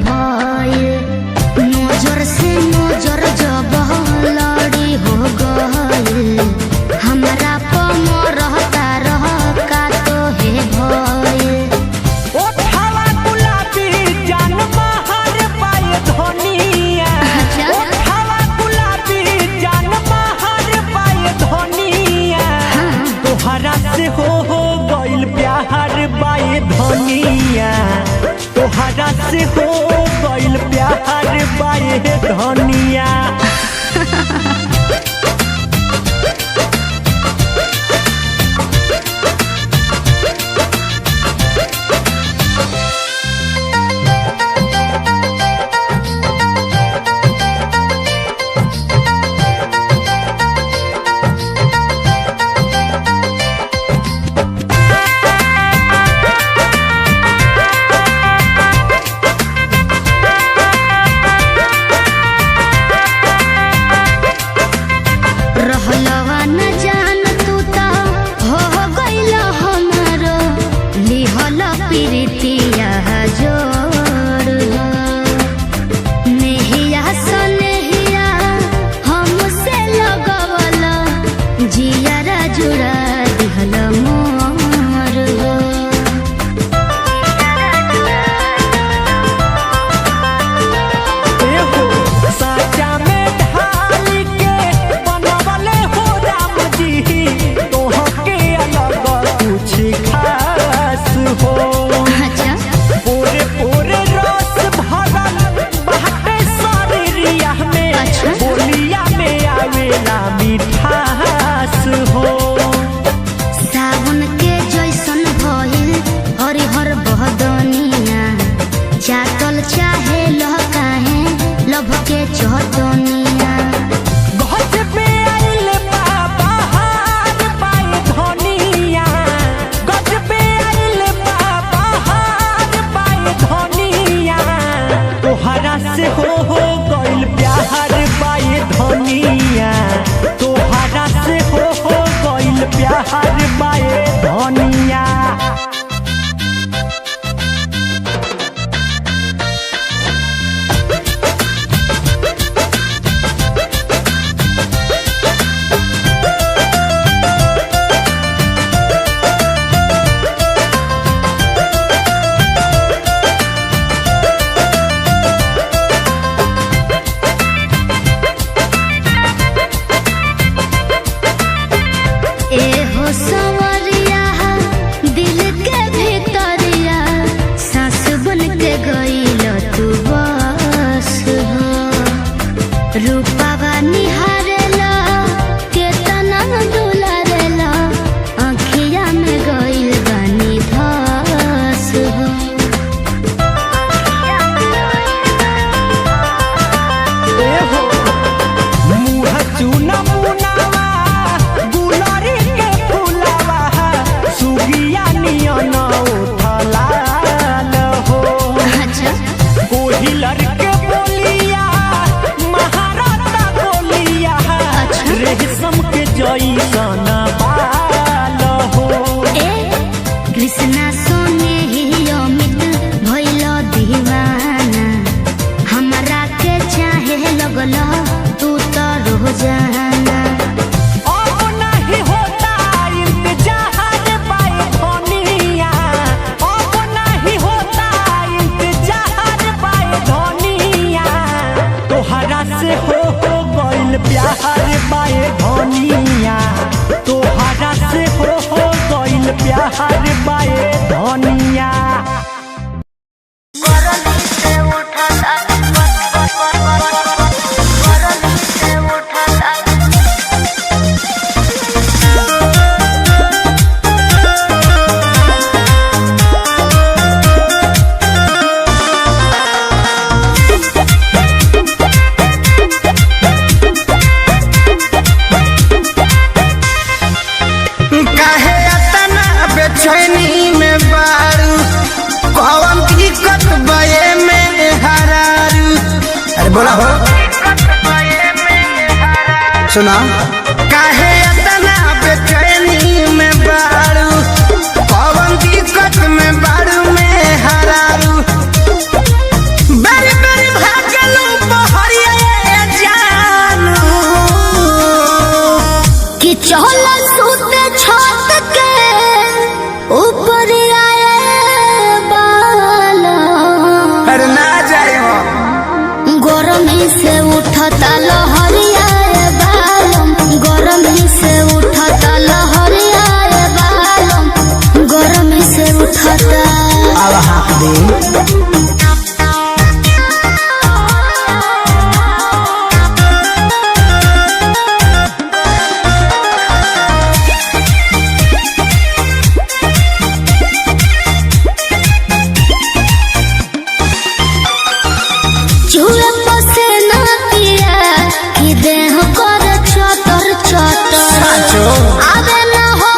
भय नजर से नजर जब लड़ी हो गइल हमरा पम रहता रह का तो है भय ओ थाला गुलाबी जान बाहर पाए धनिया ओ थाला गुलाबी जान बाहर पाए धनिया तोहरा से हो गइल प्यार बाए धनिया तोहरा से हो गइल प्यार बाए धनिया सुना काहे इतना बेचैनी में बारू कौन दिक्कत में बारू में हरारू गरमी से उठता लहरिया रे बालम, गरमी से उठता लहरिया रे बालम, गरमी से उठता। अब हाँक दे चूहे पसेना पिया कि देह कर चटर चटर, आवे न हो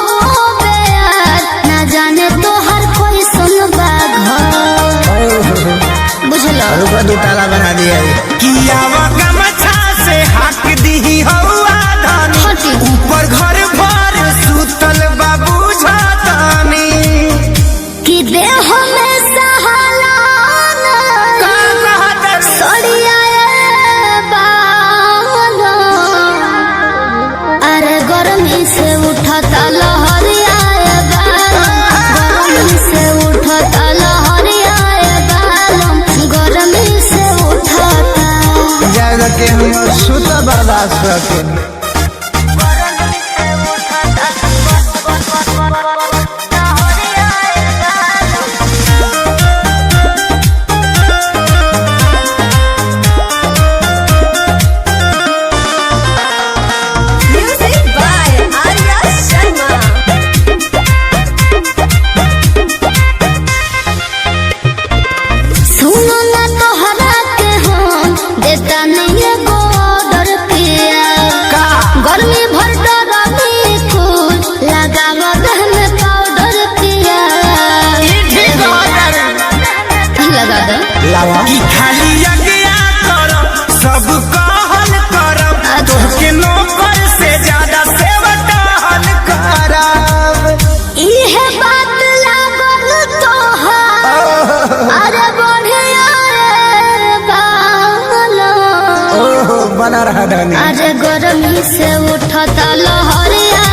बेयार, ना जाने तो हर कोई सुनबा घर। बुझलो रुपा दो ताला बना दिया किया गमछा से हाक दी हवा धानी, हटी ऊपर घर भर सुतल बाबू झातानी कि देह में सहाला सड़िया बाला। अरे गरमी से उठता लहरिया बालम, गरमी से उठता लहरिया बालम, गरमी से उठता। ज्यादा के हम सुत बर्दाश्त करके खाली करम सब कहल करम, तोहके नौकर से ज्यादा सेवटहल करब। इहे बात लागल तोहार, अरे बढ़िया रे बाला। बना रहा धनी। अरे गरमी से उठता लहरिया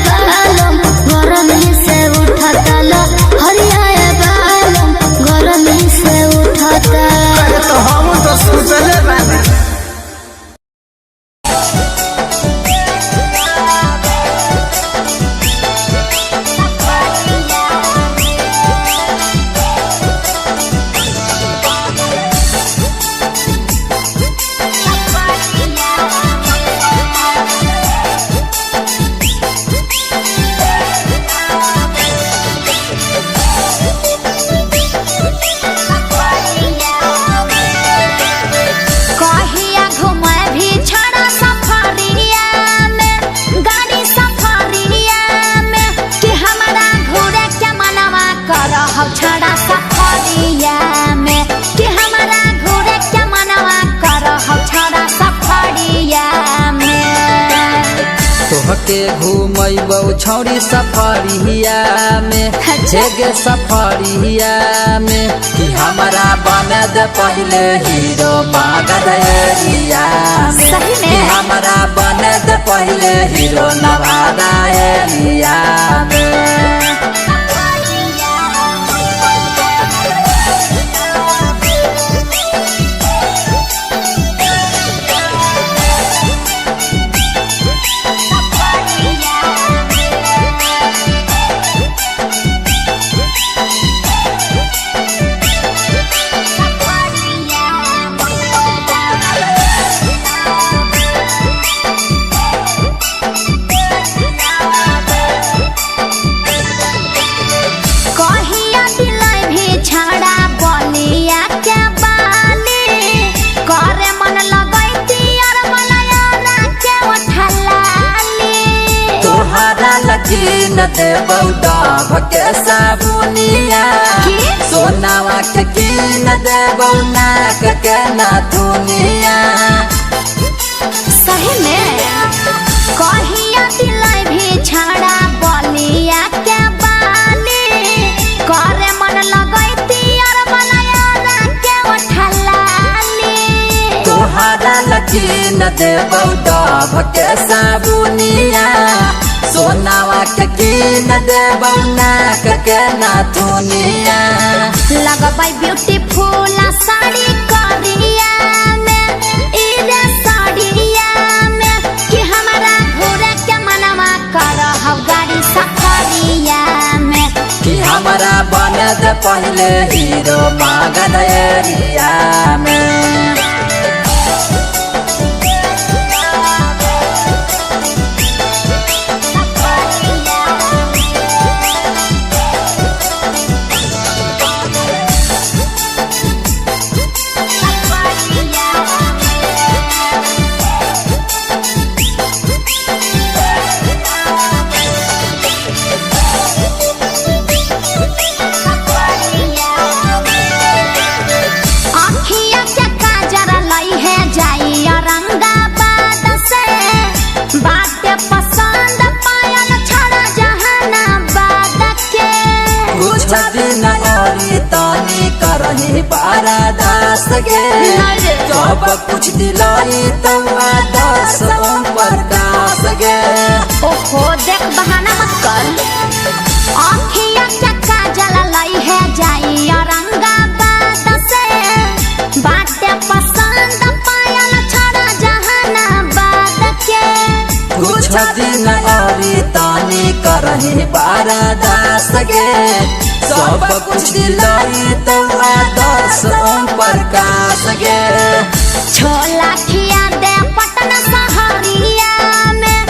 बालम, गरमी से उठता लहरिया बालम, गरमी से उठता। तो हम तो सुतले बानी। तोहके घूमैबौ छौरी सफरिया में, छेगे सफरिया में कि हमरा बने दे पहले हीरो बागद एरिया में, कि हमरा बने दे पहले हीरो नवादा एरिया में। न देबौ डाभ के साबुनिया, सोनावा के कीन देबौ नाक के नाथुनिया। सही में कहिया दिलाई भी छाड़ा बलिया के बाली, करे मन लगैती और बनाया के उठलाली। तोहरा लकीन देबौ डाभ के साबुनिया, सोनावा के कीन देबौ नाक के नाथुनिया। लगबै ब्यूटीफुल साड़ी करिया में, पहले हीरो पागल एरिया में। बारादास गे जब कुछ दिलाई तब आदर्श ओम प्रकाश गे। ओहो देख बहाना मत कर। आँखिया चक्का जला लाई है जाई औरंगाबाद से बाटे पसंद पायल छड़ा जहानाबाद के। कुछ दिन और तानी करही बारादास गे सब कुछ दिलाई तब आदर्श ओम प्रकाश गे। छोला खिया दे पटना सहरिया में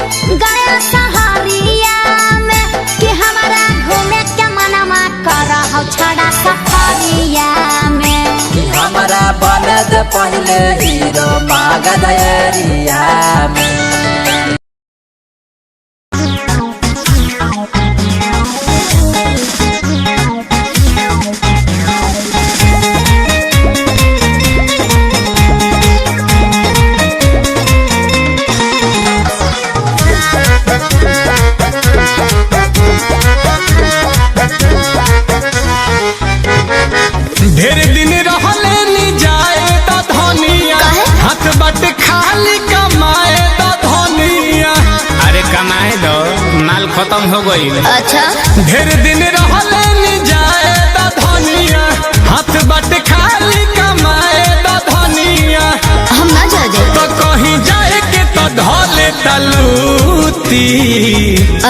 गया सहरिया में कि हमारा घूमे के मनमा कर हो छड़ा सफरिया में। कि हमारा बनद पहले हीरो पागल एरिया में। ढेर दिन रहले नी जाए तो धनिया हाथ बट खाली कमाए तो धनिया। अरे कमाए दो माल खत्म हो गई। अच्छा ढेर दिन रहले नी जाए तो धनिया हाथ बट खाली कमाए तो धनिया। हम ना जा दे तो कहीं जाए के तो धोले तलूती।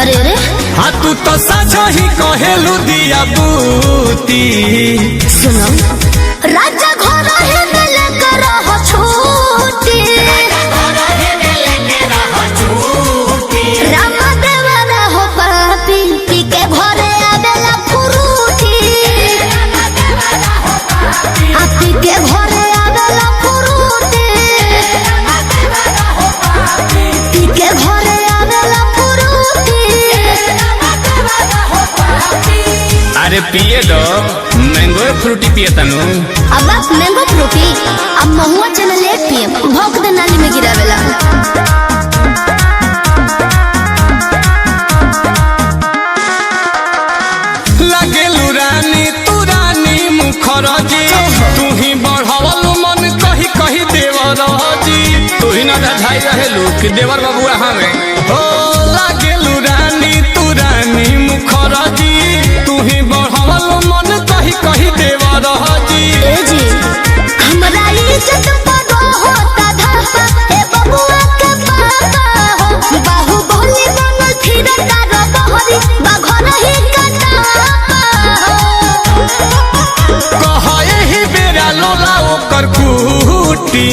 अरे अरे हाँ तू तो सच ही कहेलू दिया बूती। सुनो राजा घर है मिले करो हो छूटी राम देवरा हो पापी पी के घरे आवेला फ्रूटी। आपी के घरे आवेला फ्रूटी पी के घरे आवेला फ्रूटी। अरे पिए दो मैंगो फ्रूटी पिए तनु। अब आप मैंगो फ्रूटी अब महुआ चना ले पिए भौंक दे नाली में गिरावेला। लगेलू रानी तू रानी मुखरजी तू ही बढ़ावलू मन कही कही देवर जी। तू ही ना झाई रहेलू कि देवर बबुआ हमें हो। लगेलू रानी तू रानी मुखरजी तू ही बढ़ावलू मन कही कही देवर जी। ए जी हमरा इज्जत पदो होता धपा ए बबुआ के पापा हो। बाहु बोली बनल फिर तार बहरी बाघर ही कटापा हो। कहे ही बेरा लोला ओकर कूटी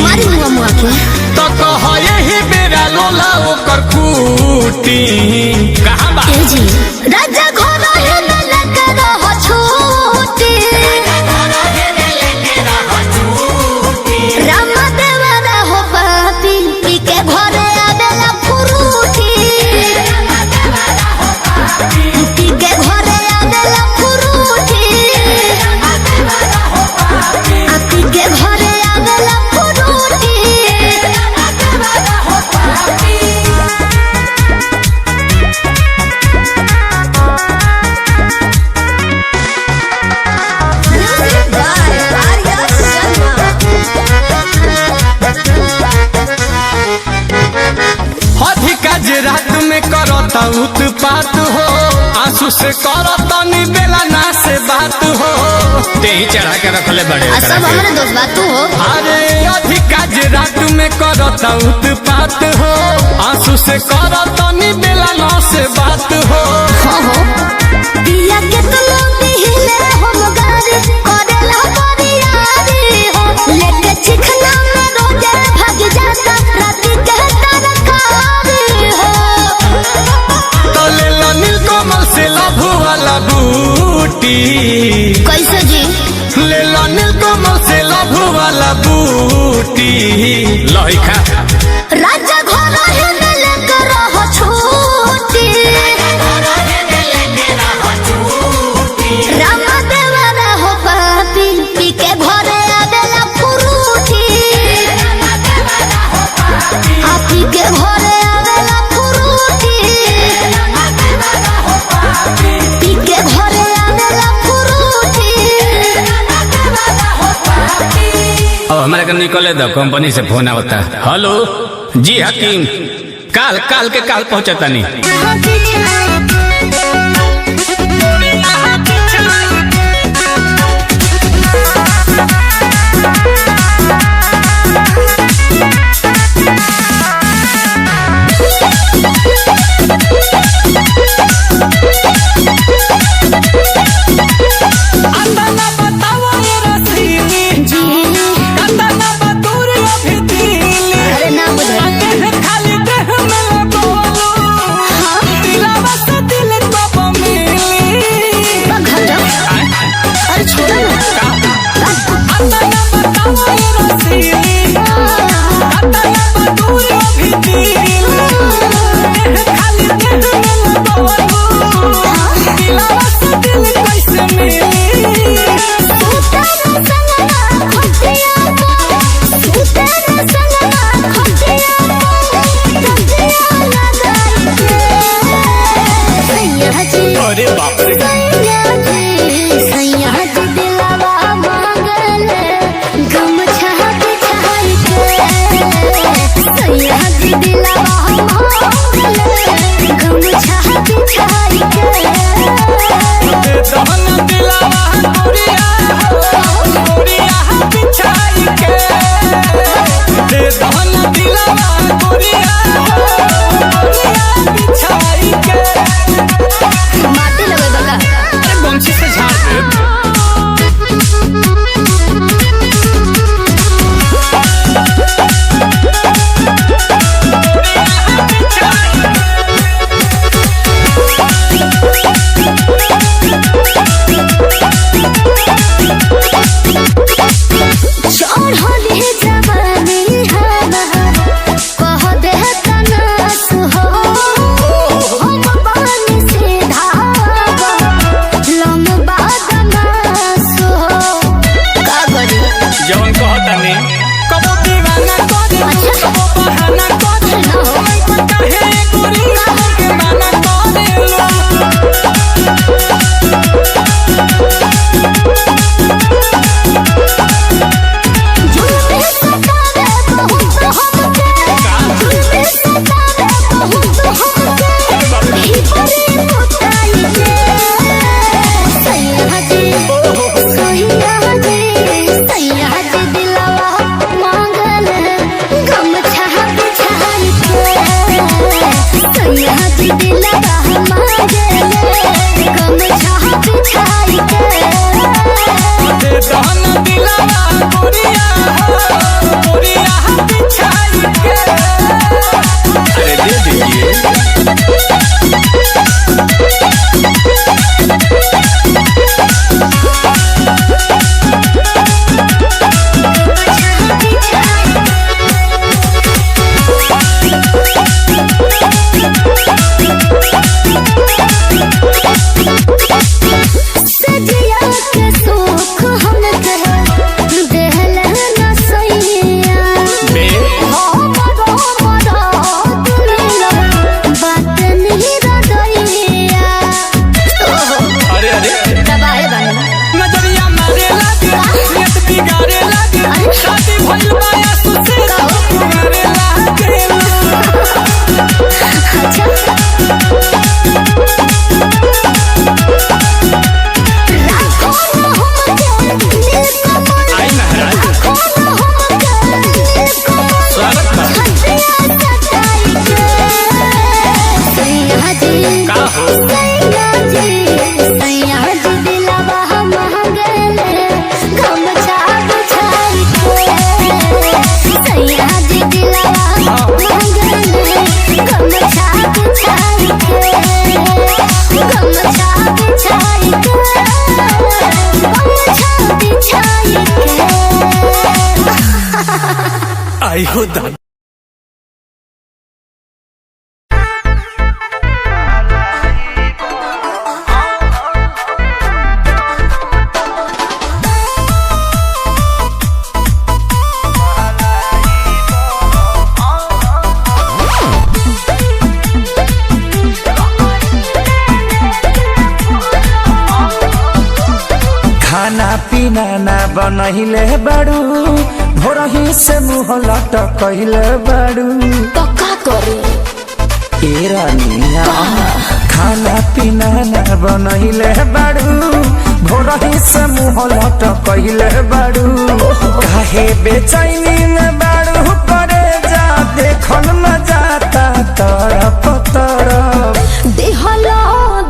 मारी मुआ मुआ के तो कहे ही बेरा लोला ओकर कूटी। कहाँ बा ए जी राजा घर है मिले करो हो छूटी राम देवरा हो पापी पी के घरे आवेला फ्रूटी। पी के घरे आवेला फ्रूटी पी के घरे आवेला फ्रूटी। अधिका जे रात में करता उत्पात हो आंसू से करता नी बेला ना से बात हो। ते ही चढ़ा के रखले बड़े सब हमारे दोस्त बात तू हो। अरे अधिका जे रात में करता उत्पात हो आंसू से करता नी बेला ना से बात हो। पिया के तो लोग हिले हम गा वाला बूटी लहिखा राजा घर हेने लेकर रहो छूटी रामा देवरा हो पापी पी के घरे आवेला फुरूटी आपी के घरे आवेला फुरूटी पी के घरे आवेला फुरूटी अब हमारे को निकले दो, कंपनी से फोन आवता। हेलो जी हकीम, काल के काल पहुंचता नहीं। आई हो दादा। खाना पीना ना बनहिले बाड़ू भोरही से मुँह लटकले बाड़ू तो का करे ए रानिया खाना पीना ना बनहिले बाड़ू भोरही से मुँह लटकले बाड़ू काहे बेचैनी में बाड़ू करे जा देखल न जाता तरफ तरफ देहला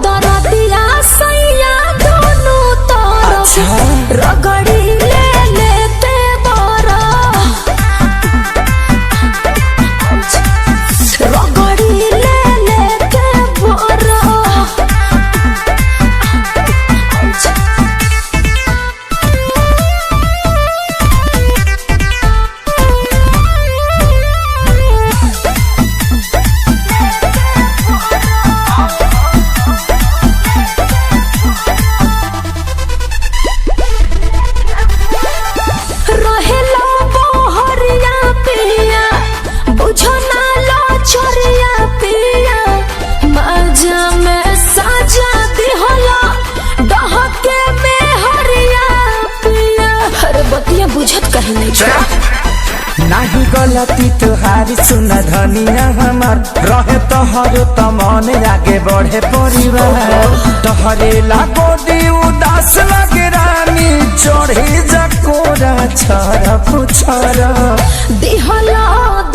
दरदिया सैया दोनों तरफ रगड़ी ले लेते बरा रगड़ी ले लेते बरा रहेला बहरिया पिया बुझो ना लो छोरिया पिया मजा में साजा दिहला डहके में हरिया पिया हर बतिया बुझत कहीं नहीं छोड़ा नाही गलती तुहारी सुन धनिया हमार रहे तोहरो त मन आगे बढ़े परिवार तोहरे लागो दी उदास लगे रानी चढ़े जकोरा छरफ छरफ दिहला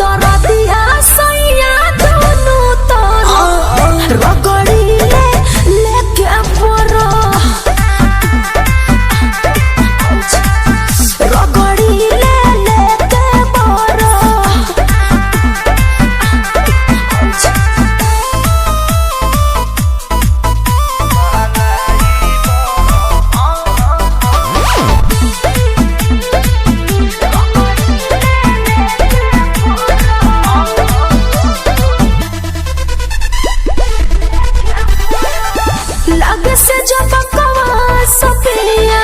दरदिया सैया दोनों तरफ रगड़ी ले लेके बरा रगड़ी ले लेके बरा लगे से जो बकवा सपिया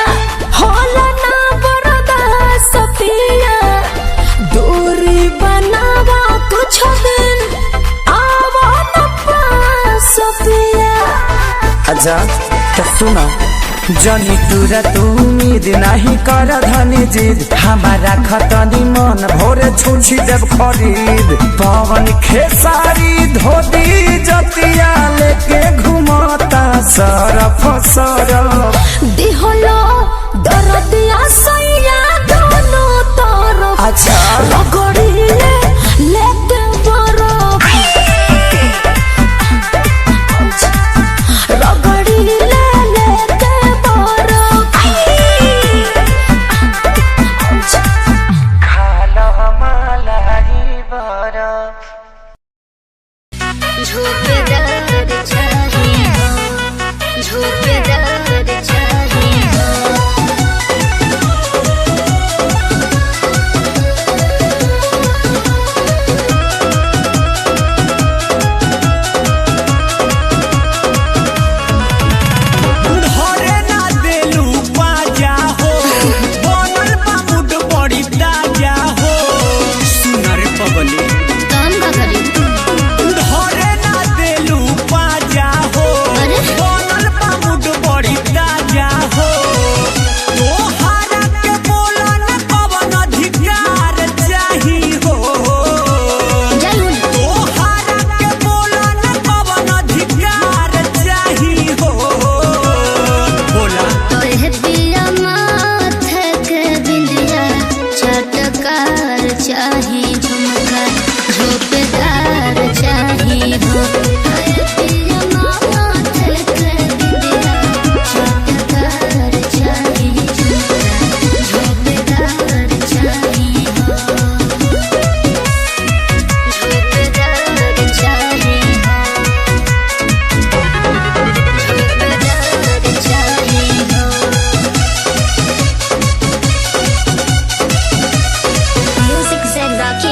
होला ना बरदा सपिया दूरी बनावा कुछ दिन आवा न पास सपिया अच्छा तो सुना जनी तुरा तू उम्मीद नहीं कर धनी जीद हमारा खतनी मन भोरे छुछी जब खरीद पवन खेसारी धोती जतिया लेके घुमाता सरफ सरफ दिहला दरदिया सैया दोनों तरफ अच्छा रगड़ी ले लेके बरफ रगड़ी ले लेके बरफ खाला मलाई बरफ झोपेदार चाहिए झोपेदार चाहिए धरे ना देलू बाजा हो बनल बामुड बड़ी ताजा हो सुनर पगली काम का करी धरे ना देलू बाजा हो अरे? बनल बामुड बड़ी ताजा हो तोहरा के बोलन पवन अधिकार चाही हो जाई तोहरा के बोलन पवन अधिकार चाही हो बोला तोहे पिया माथे के बिंदिया चटकार चाही झुमका झोपेदार चाही हो तोहे पिया माथे के बिंदिया चटकार चाही झुमका झोपेदार चाही हो झोपेदार चाही हो झोपेदार चाही हो म्यूजिक से राखी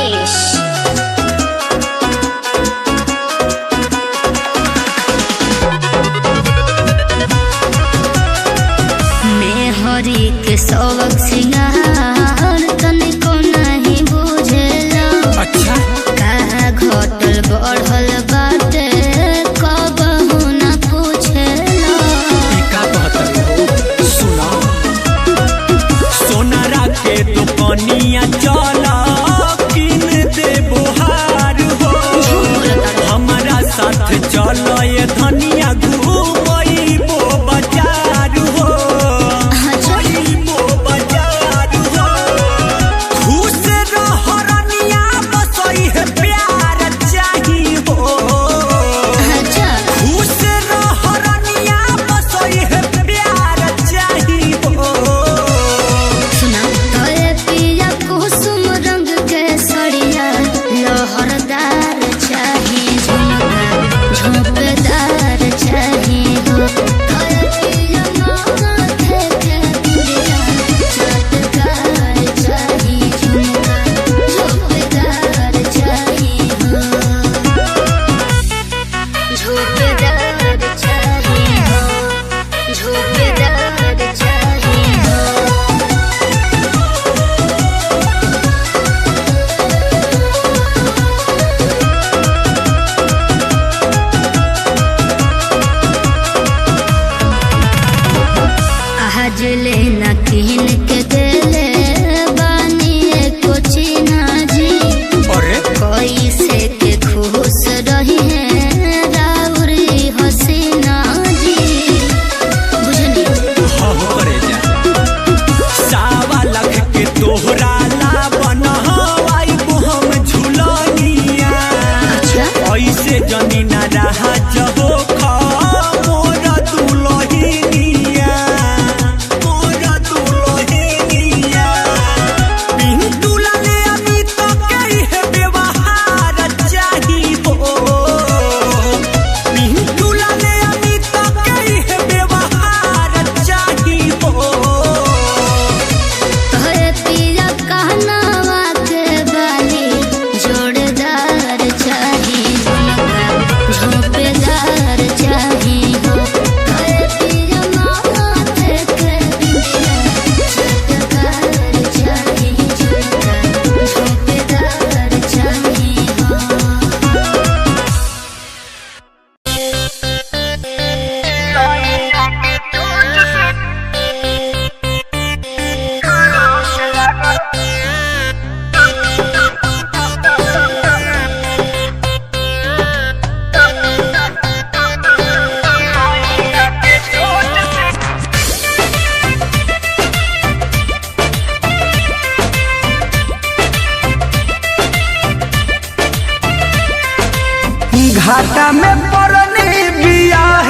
घाटा में परनी बियाह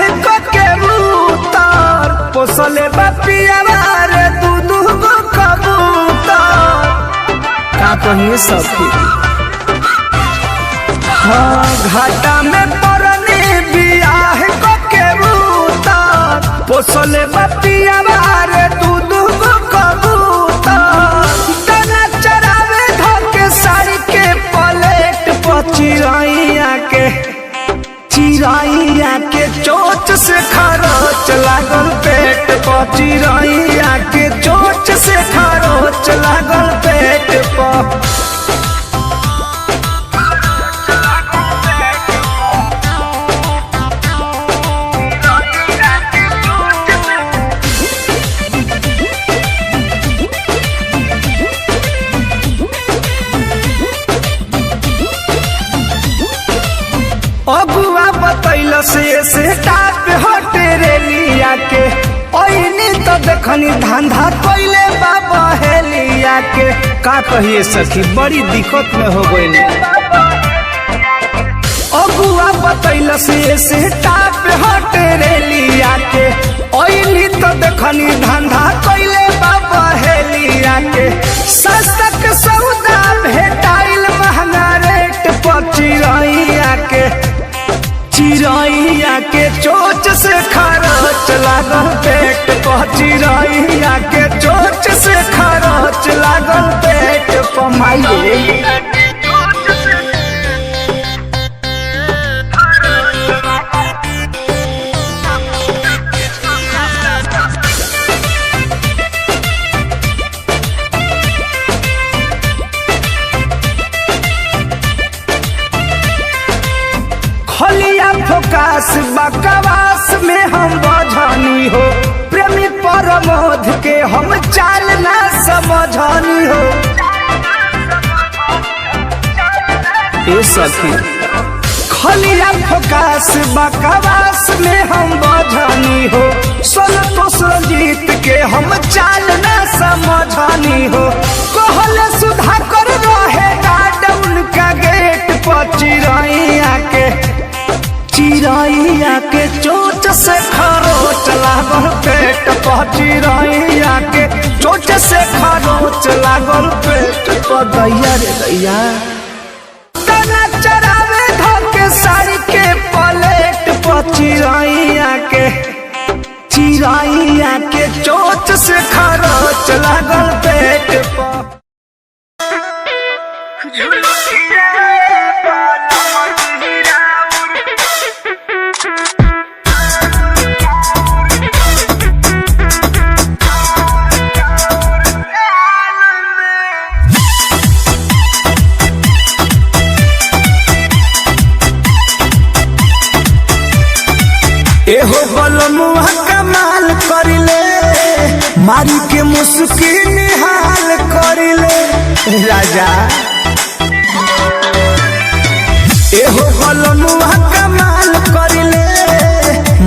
के उतार पोसले बापिया रे दू गो कबूतर का कहिए सखी। हाँ घाटा में परनी बियाह के उतार पोसले बापिया रे दू गो कबूतर दाना चरावे धोके साड़ी के पलेट पर चिरैया के चोट से खरोच लागल पेट पर चिरैया के चोट से खरोच लागल पेट पर। अगुआ बतैल से टाप हटे रे लिया के ओइनी तो देखनी धंधा कोइले बाबा हेलिया के का कहिए सखी बड़ी दिक्कत में हो गई। अगुआ बतैल से टाप हटे रे लिया के ओइनी तो देखनी धंधा कोइले बाबा हेलिया के सस्ता के सौदा भेटाइल महंगा रेट पर चिरैया के चोच से खरोच लागल पेट पर चिरैया के चोच से खरोच लागल पेट पर माई। खलिया फोकास बकवास में हम बझानी हो प्रेमी परमोध के हम चाल ना समझानी हो। ए सखी खलिया फोकास बकवास में हम बझानी हो संतोष जीत के हम चाल ना समझानी हो। कहले सुधाकर रहे गार्डन का गेट पर चिरैया के चोट से खरोच लागल पेट पर चिरैया के चोट से खरोच लागल पेट पर दैया रे दैया दाना चरावे धोके साड़ी के पलेट पर चिरैया के चोट से खरोच लागल पेट पर। एहो बलमुआ कमाल करिले मारी के मुस्की निहाल करिले राजा। एहो बलमुआ कमाल करिले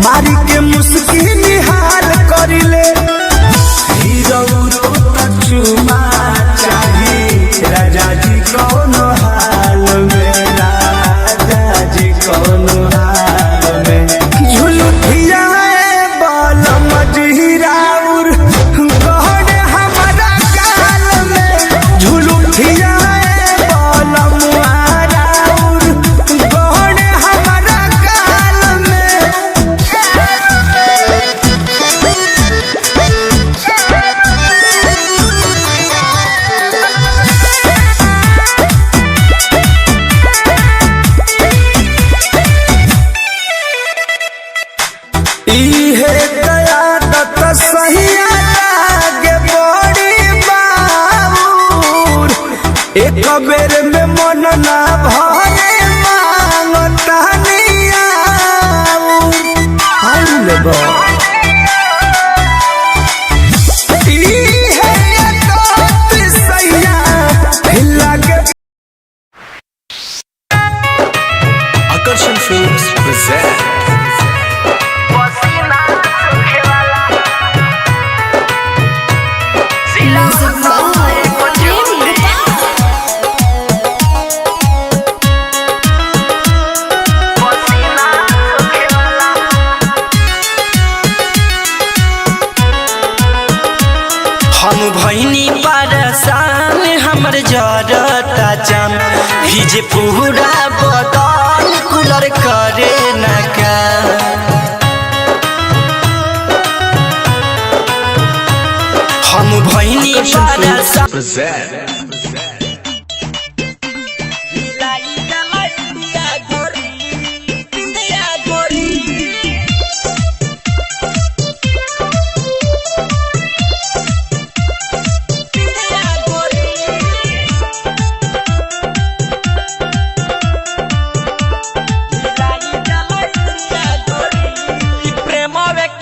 मारी के मुस्की निहाल करिले हीरो चुमा चाही राजा जी कौन हाल में राजा जी कौन हाल में झुलुठिया बाल मजहिराउर गहन हमारा काल में झुलुठिया बाल मुआराउर गहन हमारा काल में। इहे कयादत सहिया लागे बड़ी बाबूर एक बेर में मन ना भरे मांगता नियाऊर हाल बा इहे कयादत सहिया लागे। आकर्षण films present Music by Jamie Bell. भीजे पूरा बदन कूलर करे न का हम भैनी बारा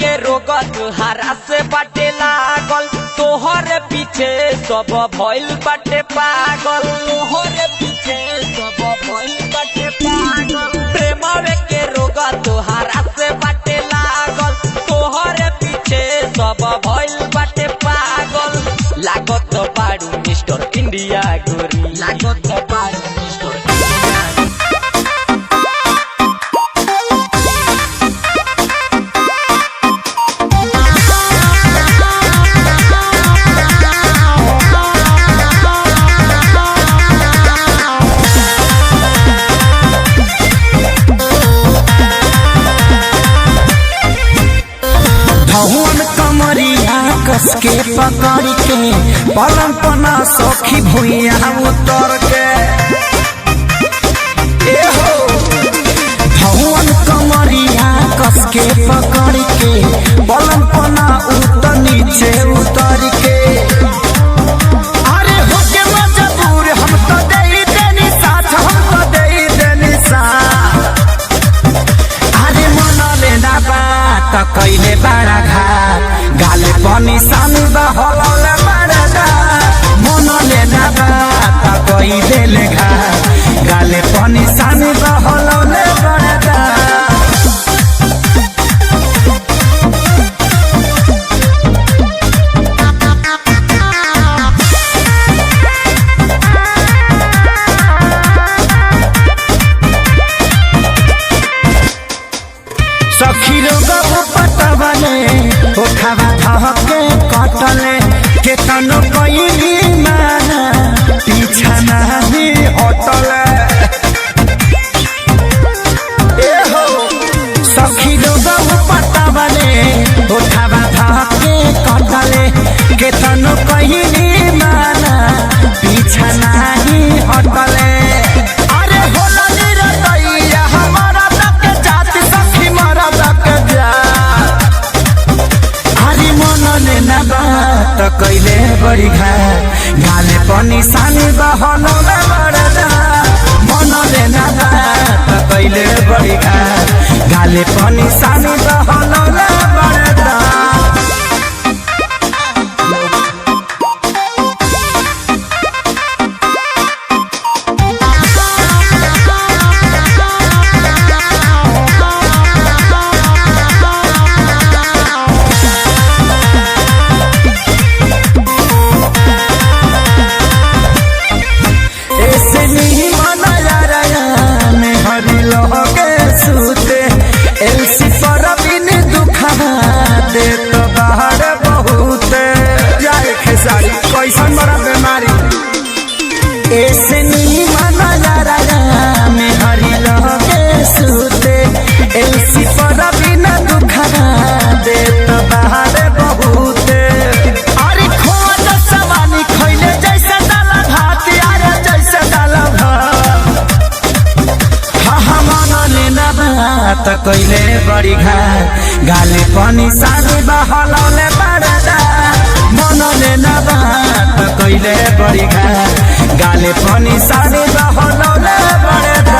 हरा से बाटे लागल तोहरे पीछे सब भइल बाटे पागल तोहरे पीछे सब भइल बाटे पागल प्रेमवे के रोग तोहरा से बाटे लागल तोहरे पीछे सब भइल बाटे पागल लागत बारू मिस्टर इंडिया गोरी लागत बारू मिस्टर इंडिया कस के पकड़ के पलंग पना सखी भुइया उतर के भवन कमरिया कस के पकड़ के पलंग पना उतर नीचे उतर के अरे होके मजबूर हम तो दे देनी साथ हम तो दे देनी साथ अरे मन लेना बात कैले बड़ा घाट गाले पानी सानी बहलौले बड़दा मन लेना बात कोई देले घा गाले पानी सानी बहलौले बड़दा सखी लोग पटवले उठावा धके कटले केतनो कइली माना पीछा नाही हटले सखी लोग पटवले उठावा धके कटले केतनो कइली माना पीछा नाही हटले अरे होला निरतैया हमारा तक जाति सखी मारा तक जा बात कैले बड़ी गाले पनि सानी बहलौले बड़दा मन लेना बात कैले बड़ी गाले पनि सानी बहलौले बड़दा कैसन बड़ा बीमारी ऐसे नहीं माना जा रहा में हरी लगे सूते एलसी पर बिना दुखा दे तो बाहर बहुते अरे खोज सवानी खैले जैसे डाला भात यार जैसे डाला भात हाँ माना लेना बात कैले बड़ी गाले पानी सानी बहलौले बड़दा मन लेना बात कैले बड़ी गाले पानी सानी बहलौले बड़दा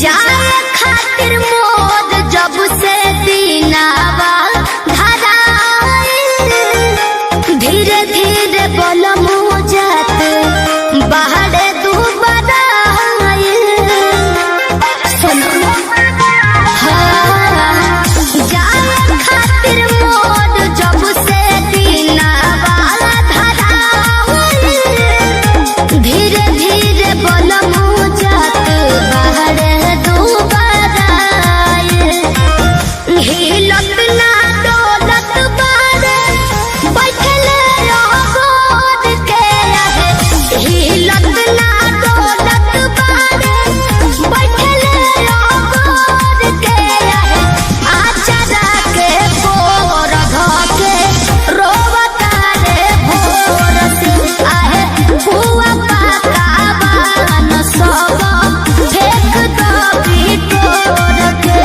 जाए खातिर मोर जब से दीनावा धराइल, धीरे धीरे बलम जात बाहरे दुबराइल। सुनो हाँ, जाए खातिर मोर जब से दीनावा धराइल, धीरे धीरे बलम जात बाहरे हिलत ना डोलत बारे बैठले गोद के आहे, हिलत ना डोलत बारे बैठले गोद के आहे। आचरा के बोर धके रोवता रे भोर से आहे, बुआ पकावान सब फेंक दो बिटोर के।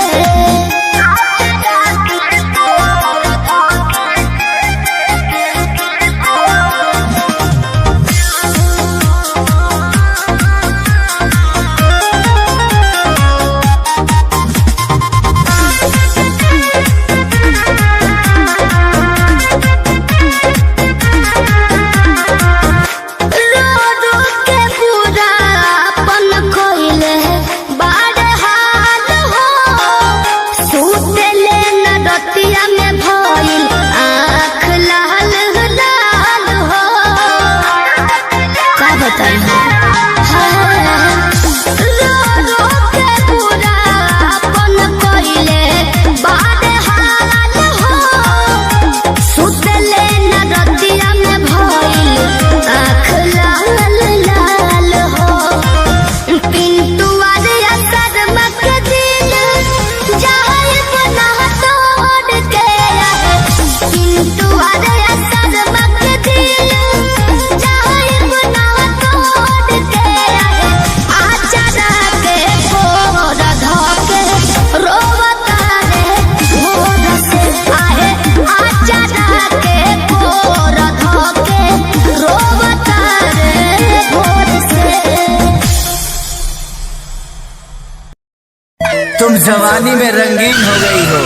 तुम जवानी में रंगीन हो गई हो,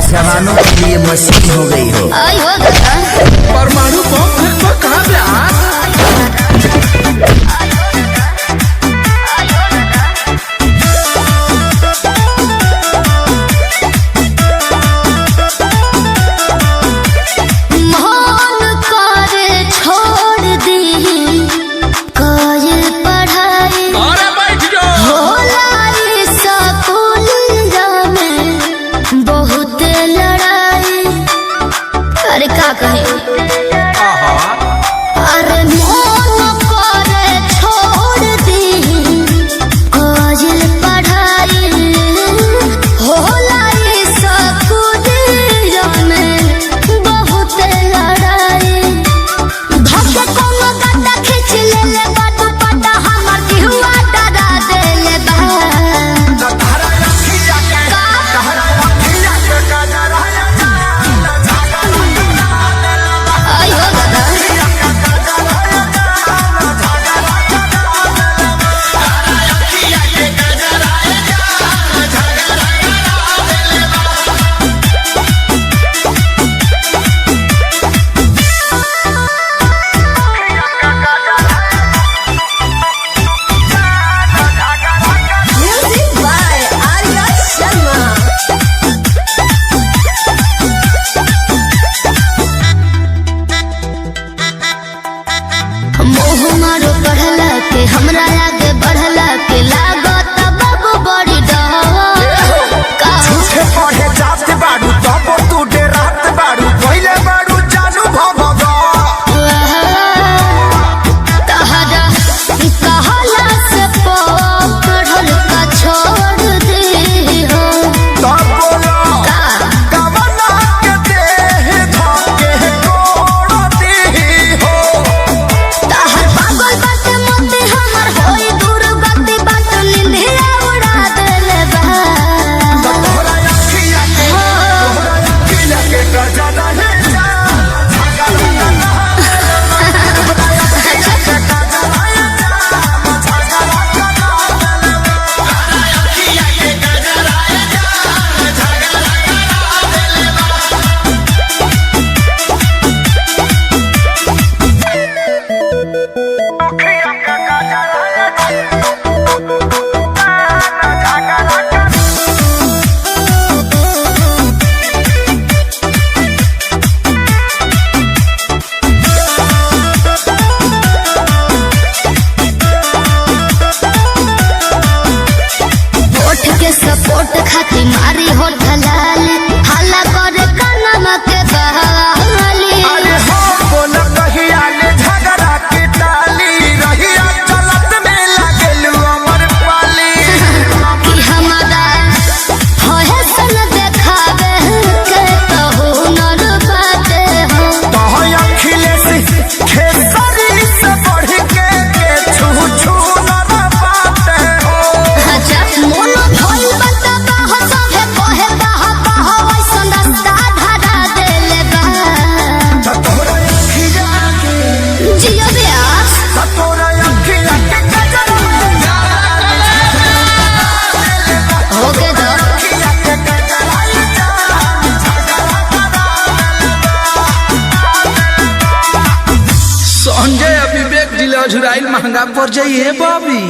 जवानों के लिए मशीन हो गई हो। परमाणु बम तो कहाँ से अरे के सपोर्ट खाती मारी हो ढलाली हल्ला करे कानमा के बहाली अरे हो बोला कहिया ले झगड़ा के टाली रहिया चलत में लागलू अमर पाली कि हमारा होए सन देखावे के तो हुनर बाटे हो तो अखिलेश खेसरी से बढ़ के छू छू न बाटे हो अच्छा मोनो भइल बता हो सभे कहे बाहा बाहा वैसन रास्ता धरा देले बा तोरा अखिया के जियो ब्यास तोरा अखिया के गजर होके दो संजय विवेक जिले अझुराइल महंगा पड़ जाइए बॉबी।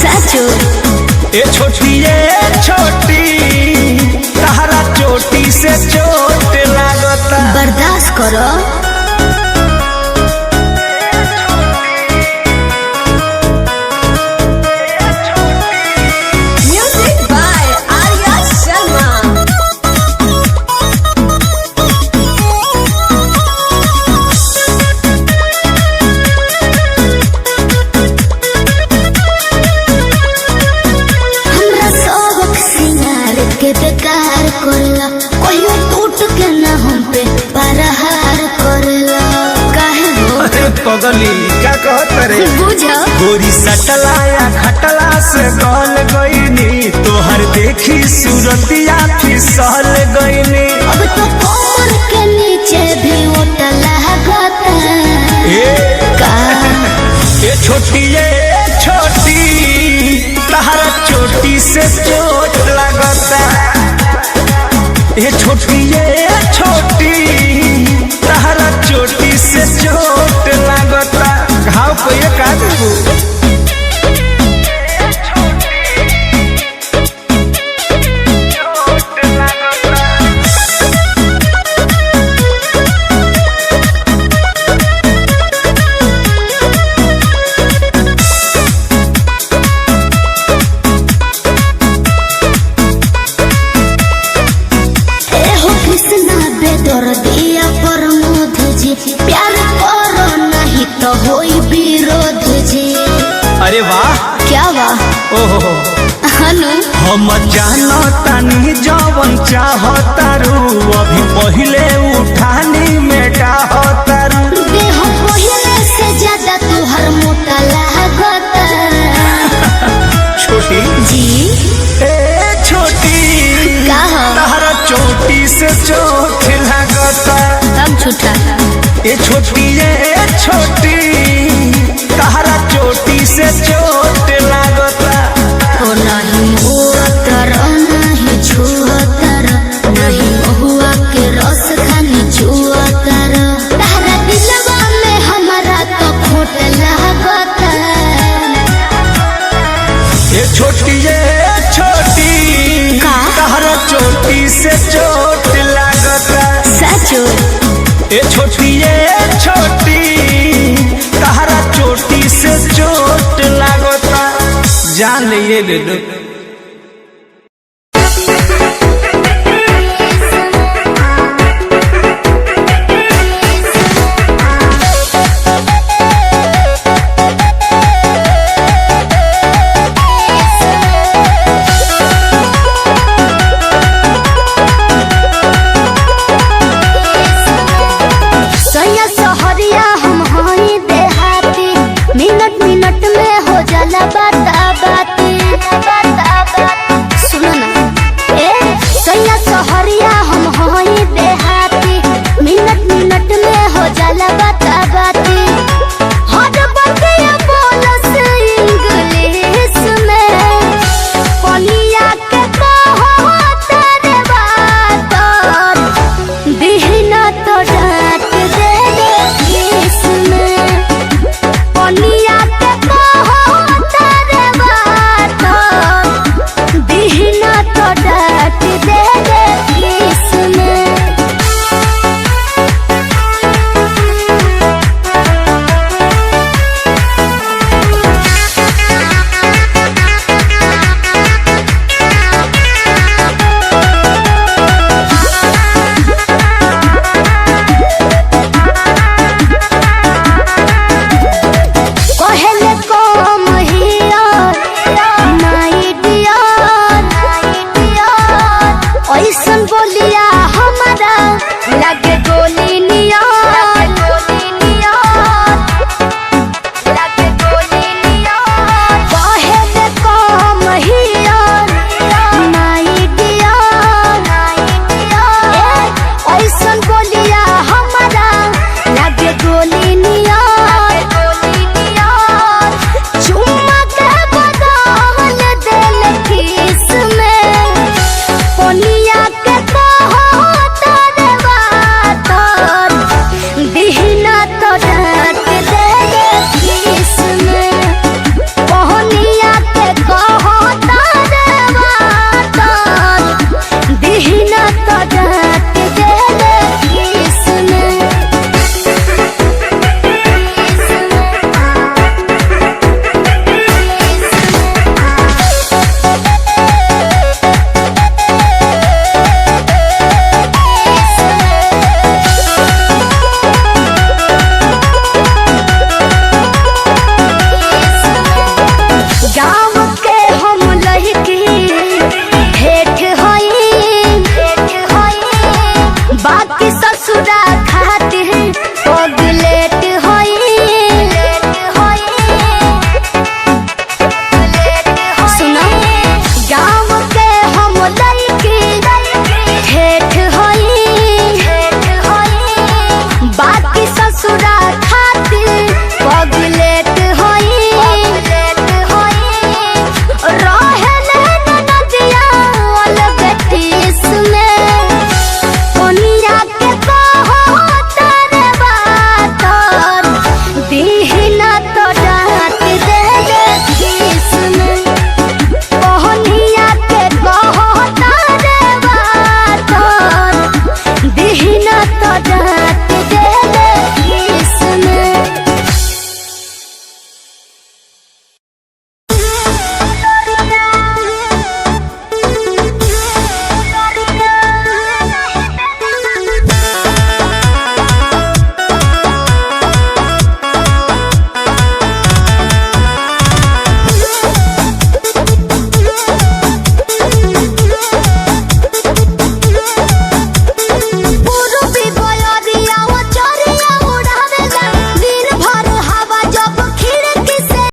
ए छोटी तहरा चोटी से चोट लागता बर्दाश्त करो म्यूजिक बाय आर्या शर्मा के बेकार करला कोई टूट के ना हम पे परहार करला काहे हो पगली क्या कहत रे बुझो गोरी सटलाया खटला से गल गईनी तोहर देखी सूरतिया फिसल गईनी अब तो कमर के नीचे भी उठला गता ए का ए छोटी तहरा चोटी से चोट लगता ए छोटी तहरा चोटी से चोट लगता घाव को ये का देबू अरे वाह क्या वाह ओहो हनु हम जानो तानी जवन चाहतारू अभी पहिले उठानी में डाहतारू देह पहिले से ज्यादा तुहर मोटा लागता छोटी जी ए छोटी तहरा चोटी से चोट लगता तब झूठा ए छोटी तहरा चोटी से चोट लगता हो नहीं हुआ तर नहीं छुआ तर नहीं हुआ के रस खानी छुआ तर तहरा दिलवा में हमारा तो खोट लगता ए छोटी तहरा चोटी से चोट लगता सचो ए छोटी तहरा चोटी से चोट लगता जान ले लो हये सहरिया हम हई देहाती, मिनट मिनट में हो जाला बाता बाती।